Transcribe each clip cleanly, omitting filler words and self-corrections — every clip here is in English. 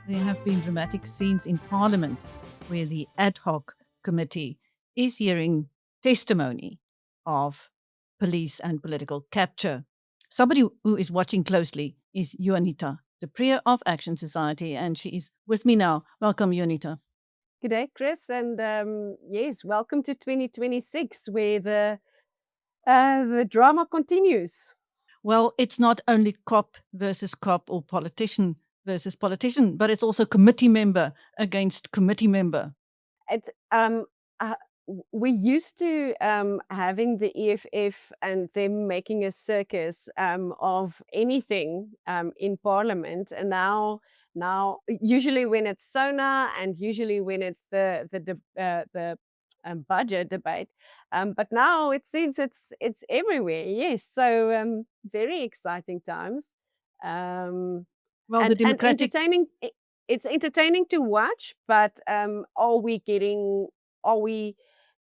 There have been dramatic scenes in Parliament where the Ad Hoc Committee is hearing testimony of police and political capture. Somebody who is watching closely is Juanita Du Preez of Action Society, and she is with me now. Welcome, Juanita. Good day, Chris, and yes, welcome to 2026, where the drama continues. Well, it's not only cop versus cop or politician versus politician, but it's also committee member against committee member. It's we used to having the EFF and them making a circus of anything in Parliament, and now usually when it's SONA and usually when it's the budget debate, but now it seems it's everywhere. Yes, so very exciting times. Um, Well, the and Democratic entertaining. It's entertaining to watch, but are we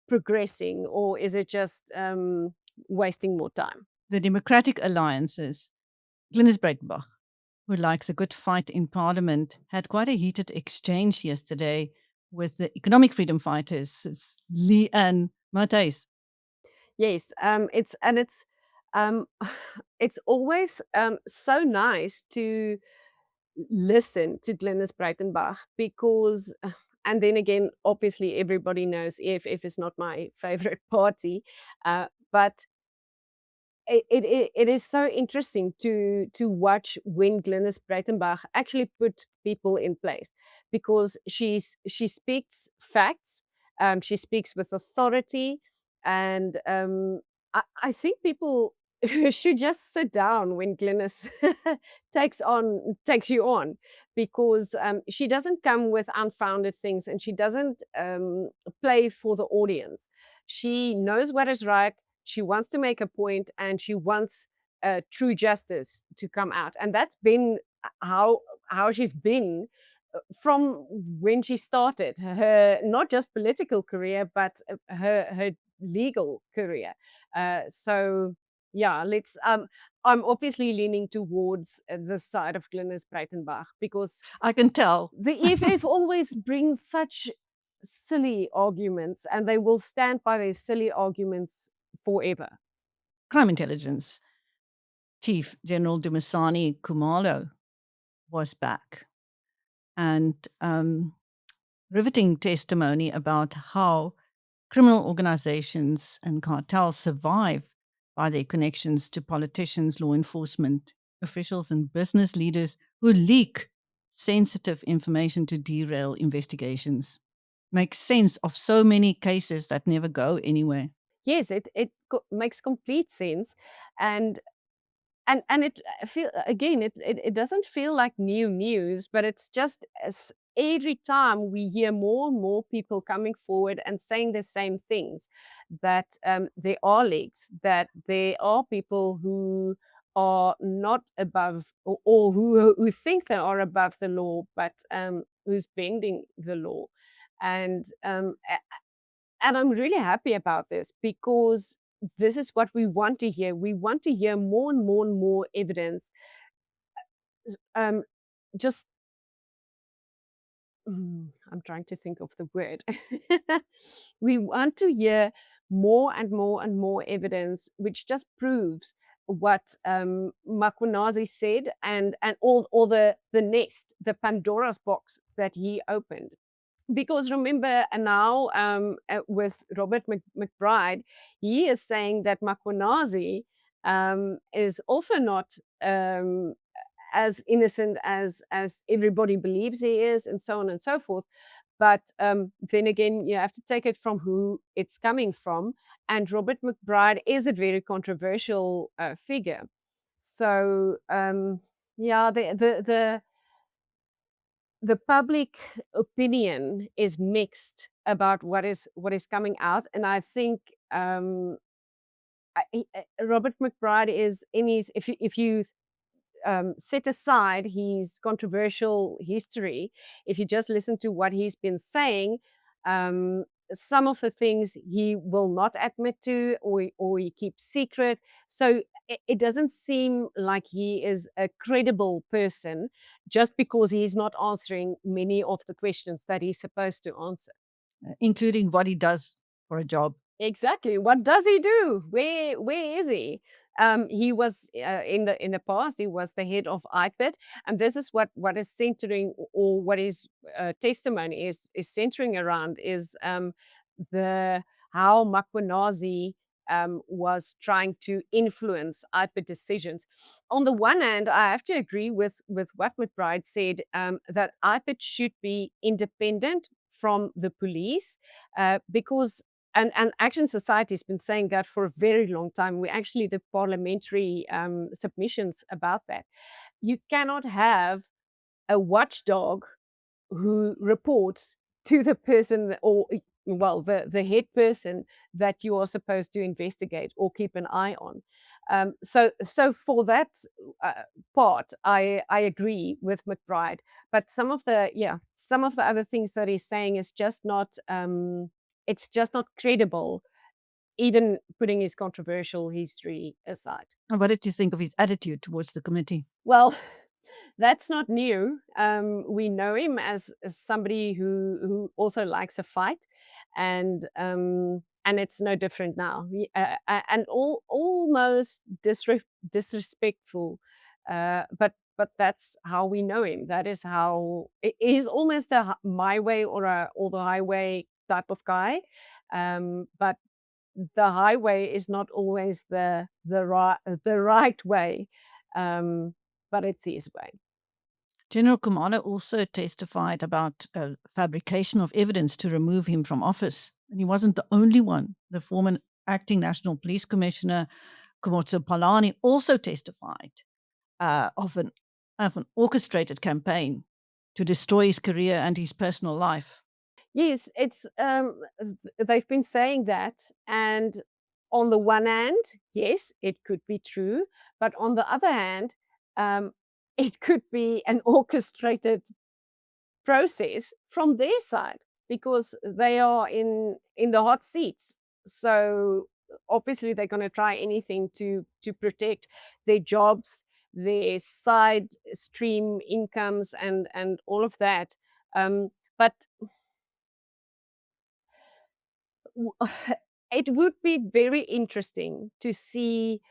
progressing, or is it just wasting more time? the Democratic alliances, Glynnis Breytenbach, who likes a good fight in Parliament, had quite a heated exchange yesterday with the economic freedom fighters, Leigh Ann Mathys. Yes, it's um, it's always so nice to listen to Glynnis Breytenbach because, and then again, obviously everybody knows EFF is not my favorite party, but it is so interesting to watch when Glynis Breytenbach actually put people in place, because she speaks facts, she speaks with authority, and I think people should just sit down when Glynis takes you on, because she doesn't come with unfounded things, and she doesn't play for the audience. She knows what is right. She wants to make a point, and she wants true justice to come out, and that's been how she's been from when she started her not just political career, but her legal career. So yeah, let's. I'm obviously leaning towards the side of Glynnis Breytenbach, because I can tell. the EFF always brings such silly arguments, and they will stand by their silly arguments forever. Crime Intelligence Chief General Dumisani Khumalo was back and riveting testimony about how criminal organizations and cartels survive by their connections to politicians, law enforcement officials, and business leaders who leak sensitive information to derail investigations. Makes sense of so many cases that never go anywhere. Yes, makes complete sense, and it feel again, it doesn't feel like new news, but it's just as every time we hear more and more people coming forward and saying the same things, that there are leaks, that there are people who are not above, or who think they are above the law, but who's bending the law, and and I'm really happy about this, because this is what we want to hear. We want to hear more and more and more evidence. Um, just, I'm trying to think of the word. We want to hear more and more and more evidence, which just proves what Mkhwanazi said, and all the nest, the Pandora's box that he opened. Because remember, now with Robert McBride, he is saying that Mkhwanazi is also not as innocent as everybody believes he is, and so on and so forth. But then again, you have to take it from who it's coming from, and Robert McBride is a very controversial figure. So yeah, the public opinion is mixed about what is coming out, and I think Robert McBride is in his, if you set aside his controversial history, if you just listen to what he's been saying, some of the things he will not admit to, or he keeps secret. So it doesn't seem like he is a credible person just because he's not answering many of the questions that he's supposed to answer. including what he does for a job. Exactly. What does he do? Where is he? He was in the past. He was the head of IPID, and this is what is centering, or what his testimony is centering around, is the how Mkhwanazi was trying to influence IPID decisions. On the one hand, I have to agree with what McBride said, that IPID should be independent from the police, because and Action Society has been saying that for a very long time. We actually did parliamentary submissions about that. You cannot have a watchdog who reports to the person, or well, the head person that you are supposed to investigate or keep an eye on. So for that part, I agree with McBride, but some of the other things that he's saying is just not it's just not credible, even putting his controversial history aside. And what did you think of his attitude towards the committee? Well, that's not new. We know him as somebody who also likes a fight, and it's no different now. And almost disrespectful, but that's how we know him. That is how he's almost a my way or the highway type of guy. But the highway is not always the right way, um, but it's his way. General Khumalo also testified about fabrication of evidence to remove him from office. And he wasn't the only one. The former acting National Police Commissioner, Komotso Palani, also testified of an orchestrated campaign to destroy his career and his personal life. Yes, it's they've been saying that, and on the one hand, yes, it could be true, but on the other hand, um, it could be an orchestrated process from their side, because they are in the hot seats. So obviously they're going to try anything to protect their jobs, their side stream incomes, and all of that. But w- it would be very interesting to see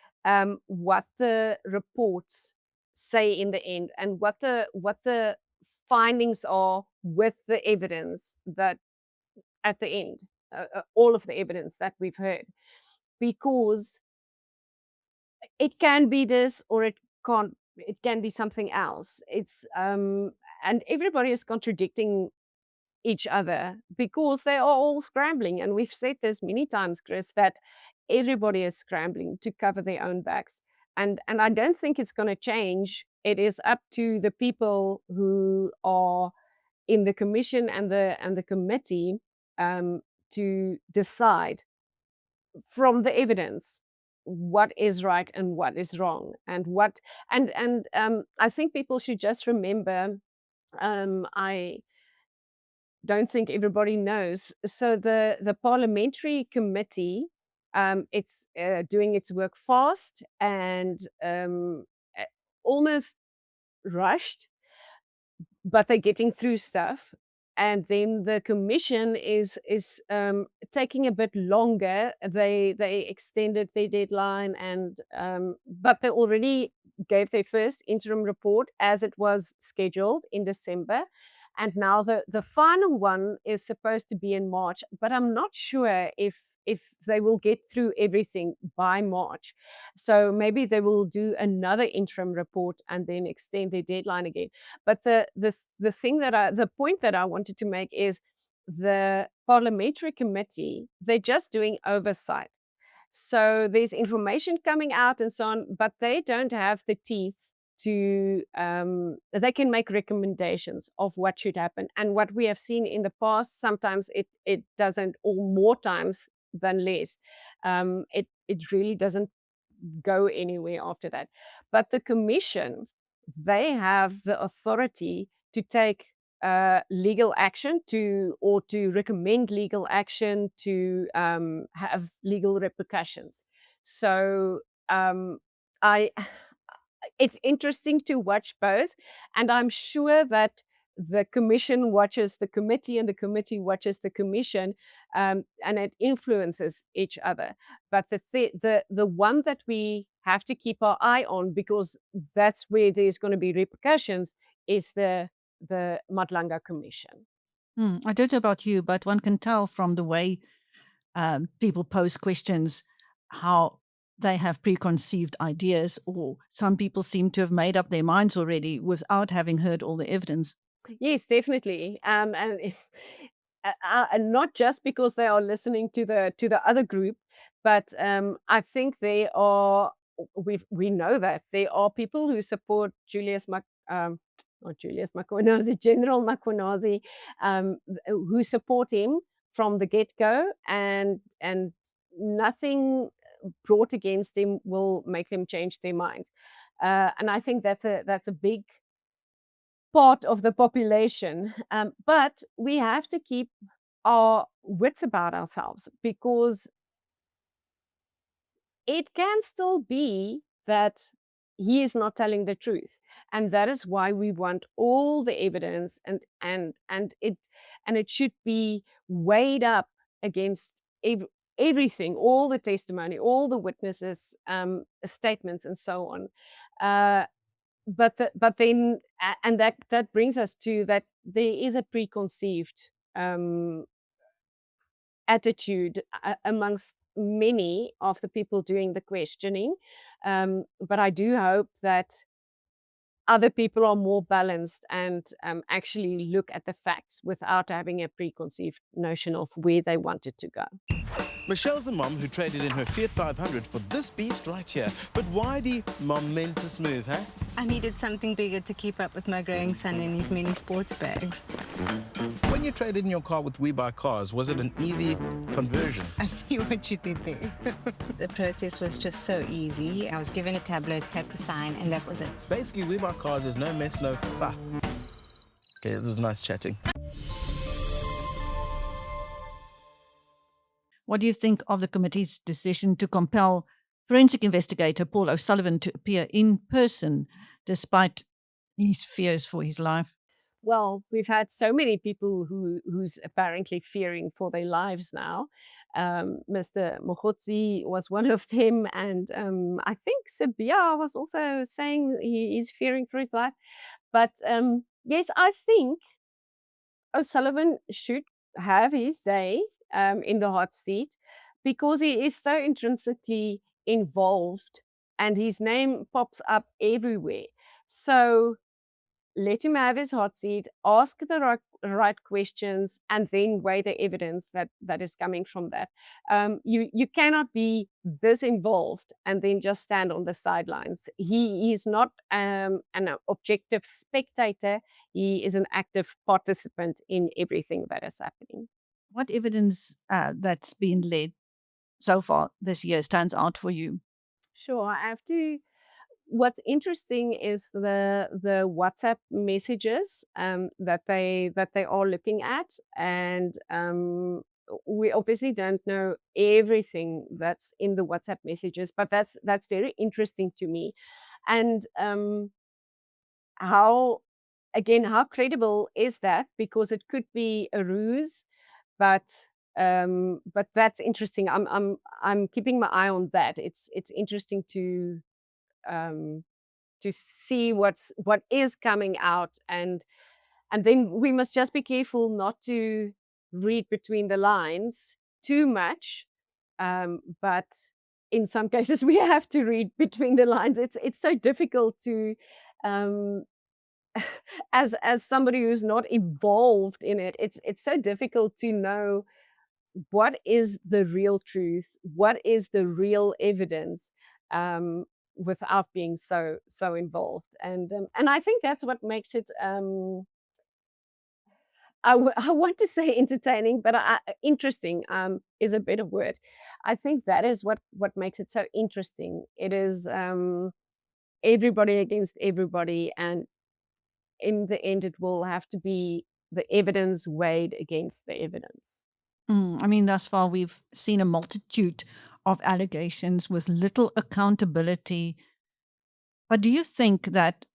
what the reports say in the end, and what the findings are with the evidence that at the end, all of the evidence that we've heard, because it can be this, or it can't. It can be something else. It's and everybody is contradicting each other because they are all scrambling. And we've said this many times, Chris, that everybody is scrambling to cover their own backs. And I don't think it's going to change. It is up to the people who are in the commission and the committee, to decide from the evidence what is right and what is wrong, and what and I think people should just remember. I don't think everybody knows. So the parliamentary committee, it's doing its work fast and uh, almost rushed, but they're getting through stuff. And then the commission is taking a bit longer. They extended their deadline, and but they already gave their first interim report as it was scheduled in December, and now the final one is supposed to be in March. But I'm not sure if they will get through everything by March. So maybe they will do another interim report and then extend their deadline again. But the thing the point that I wanted to make is the parliamentary committee, they're just doing oversight. So there's information coming out and so on, but they don't have the teeth to they can make recommendations of what should happen. And what we have seen in the past, sometimes it doesn't, or more times than less, it really doesn't go anywhere after that. But the commission, they have the authority to take legal action or to recommend legal action to have legal repercussions. So I it's interesting to watch both, and I'm sure that the commission watches the committee and the committee watches the commission, and it influences each other. But the one that we have to keep our eye on, because that's where there's going to be repercussions, is the Matlanga Commission. I don't know about you, but one can tell from the way people pose questions how they have preconceived ideas, or some people seem to have made up their minds already without having heard all the evidence. Yes, definitely. And not just because they are listening to the other group, but I think they are. We know that there are people who support not Julius Mkhwanazi, General Mkhwanazi, who support him from the get go, and nothing brought against him will make them change their minds. And I think that's a big part of the population. But we have to keep our wits about ourselves, because it can still be that he is not telling the truth. And that is why we want all the evidence, and it should be weighed up against everything, all the testimony, all the witnesses, statements, and so on. But then and that brings us to that there is a preconceived attitude amongst many of the people doing the questioning, but I do hope that other people are more balanced and actually look at the facts without having a preconceived notion of where they wanted to go. Michelle's the mom who traded in her Fiat 500 for this beast right here. But why the momentous move, huh? I needed something bigger to keep up with my growing son and his many sports bags. When you traded in your car with We Buy Cars, was it an easy conversion? I see what you did there. The process was just so easy. I was given a tablet, had to sign, and that was it. Basically, We Buy Cars is no mess, no... Okay, it was nice chatting. What do you think of the committee's decision to compel forensic investigator Paul O'Sullivan to appear in person despite his fears for his life? Well, we've had so many people who's apparently fearing for their lives now. Mr. Mkhwanazi was one of them, and I think Sabia was also saying he is fearing for his life. But yes, I think O'Sullivan should have his day in the hot seat, because he is so intrinsically involved and his name pops up everywhere. So let him have his hot seat, ask the right questions, and then weigh the evidence that is coming from that. You cannot be this involved and then just stand on the sidelines. He is not an objective spectator. He is an active participant in everything that is happening. What evidence that's been led so far this year stands out for you? Sure, I have to. What's interesting is the WhatsApp messages that they are looking at, and we obviously don't know everything that's in the WhatsApp messages, but that's very interesting to me, and how how credible is that? Because it could be a ruse, but that's interesting. I'm keeping my eye on that. It's interesting um, to see what is coming out, and then we must just be careful not to read between the lines too much, but in some cases we have to read between the lines. It's so difficult to um, as somebody who's not involved in it, it's so difficult to know what is the real truth, what is the real evidence, without being so involved. And I think that's what makes it. I want to say entertaining, but interesting is a better word. I think that is what makes it so interesting. It is everybody against everybody, and in the end, it will have to be the evidence weighed against the evidence. I mean, thus far, we've seen a multitude of allegations with little accountability. But do you think that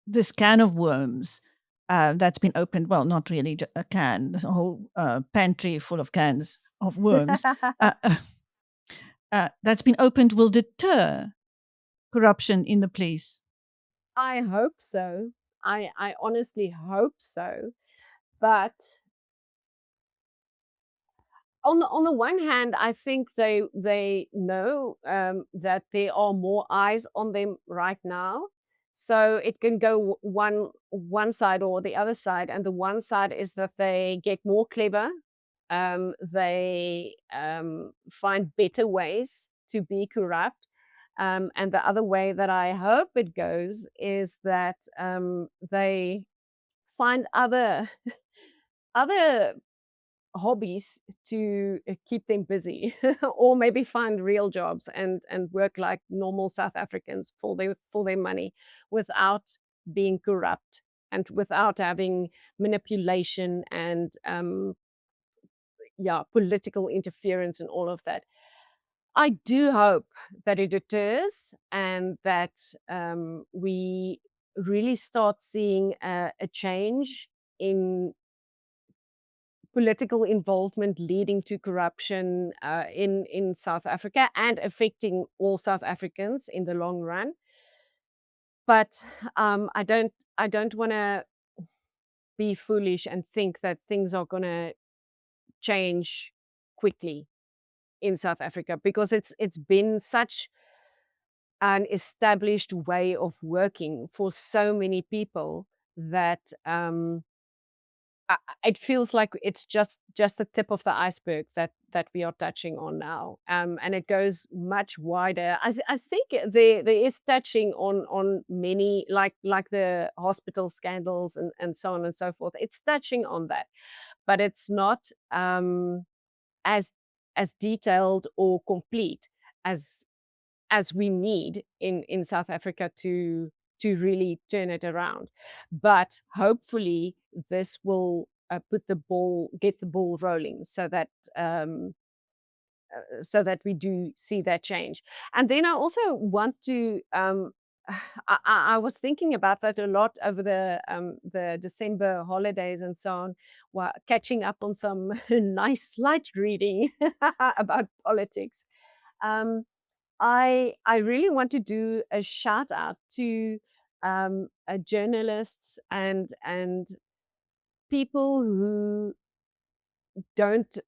this can of worms that's been opened, well, not really a can, there's a whole pantry full of cans of worms, that's been opened will deter corruption in the police? I hope so. I honestly hope so. But on the one hand, I think they know that there are more eyes on them right now, so it can go one side or the other side. And the one side is that they get more clever, they find better ways to be corrupt. And the other way that I hope it goes is that they find other hobbies to keep them busy, or maybe find real jobs and work like normal South Africans for their money without being corrupt and without having manipulation and political interference and all of that. I do hope that it deters and that we really start seeing a change in political involvement leading to corruption in South Africa and affecting all South Africans in the long run. But I don't want to be foolish and think that things are going to change quickly in South Africa, because it's been such an established way of working for so many people that it feels like it's just the tip of the iceberg that we are touching on now, and it goes much wider. I think there is touching on many, like the hospital scandals and so on and so forth. It's touching on that, but it's not as detailed or complete as we need in South Africa to really turn it around. But hopefully this will get the ball rolling, so that we do see that change. And then I also want to I was thinking about that a lot over the December holidays and so on, while catching up on some nice light reading about politics. Um, I really want to do a shout out to journalists and people who don't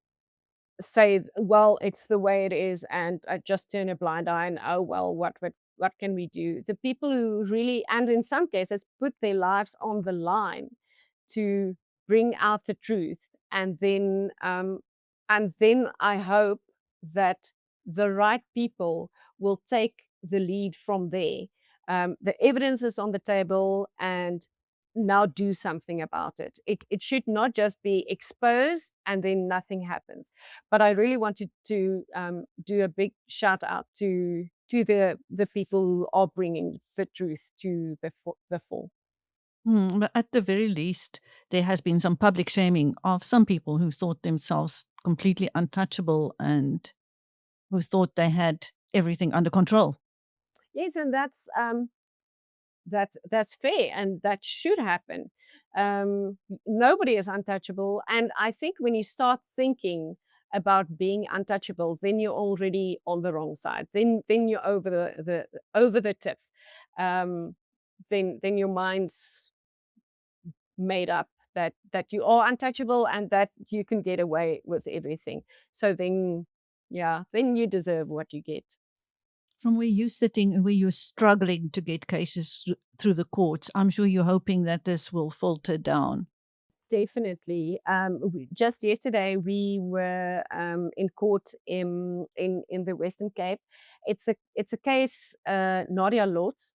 say, well, it's the way it is, and I just turn a blind eye and, oh well, what can we do? The people who really, and in some cases, put their lives on the line to bring out the truth, and then I hope that the right people will take the lead from there. The evidence is on the table, and now do something about it. It should not just be exposed and then nothing happens. But I really wanted to do a big shout out to the people who are bringing the truth to the fore. But at the very least, there has been some public shaming of some people who thought themselves completely untouchable and who thought they had everything under control. Yes, and that's fair, and that should happen. Nobody is untouchable, and I think when you start thinking about being untouchable, then you're already on the wrong side. Then you're over the tip. Um, then your mind's made up that you are untouchable and that you can get away with everything. So then, yeah, then you deserve what you get. From where you're sitting and where you're struggling to get cases through the courts, I'm sure you're hoping that this will filter down. Definitely. Just yesterday, we were in court in the Western Cape. It's a case, Nadia Lotz,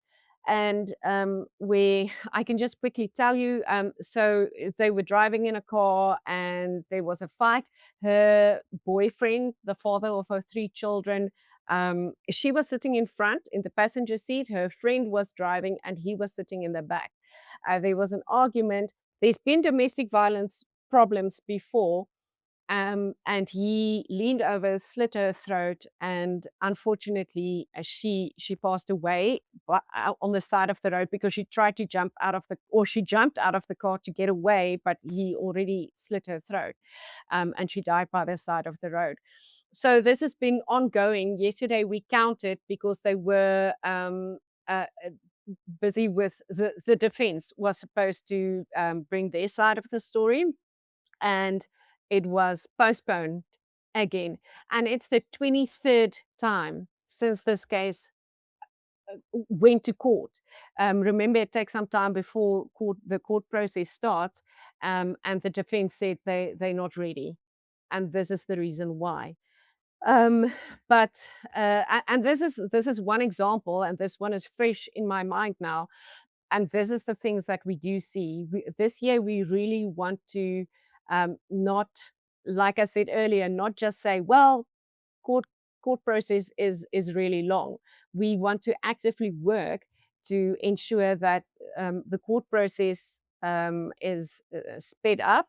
and where I can just quickly tell you. So they were driving in a car, and there was a fight. Her boyfriend, the father of her 3 children, she was sitting in front in the passenger seat. Her friend was driving, and he was sitting in the back. There was an argument. There's been domestic violence problems before, and he leaned over, slit her throat, and unfortunately, she passed away on the side of the road because she tried to jump out of the, or she jumped out of the car to get away, but he already slit her throat, and she died by the side of the road. So this has been ongoing. Yesterday we counted because they were busy with the defense was supposed to bring their side of the story, and it was postponed again. And it's the 23rd time since this case went to court. Remember, it takes some time before the court process starts, and the defense said they're not ready. And this is the reason why. But and this is one example, and this one is fresh in my mind now. And this is the things that we do see. This year, we really want to not, like I said earlier, not just say, well, court process is really long. We want to actively work to ensure that the court process is sped up,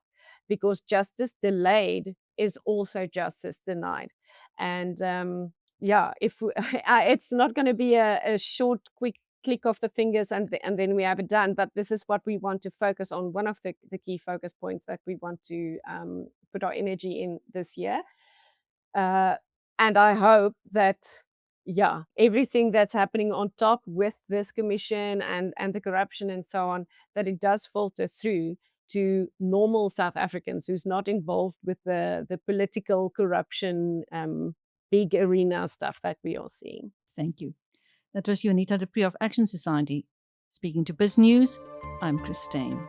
because justice delayed is also justice denied. And yeah, if it's not going to be a short, quick click of the fingers and then we have it done, but this is what we want to focus on. One of the key focus points that we want to put our energy in this year. And I hope that, yeah, everything that's happening on top with this commission and the corruption and so on, that it does filter through to normal South Africans who's not involved with the political corruption, big arena stuff that we are seeing. Thank you. That was Juanita Du Preez of Action Society. Speaking to BizNews, I'm Chris Steyn.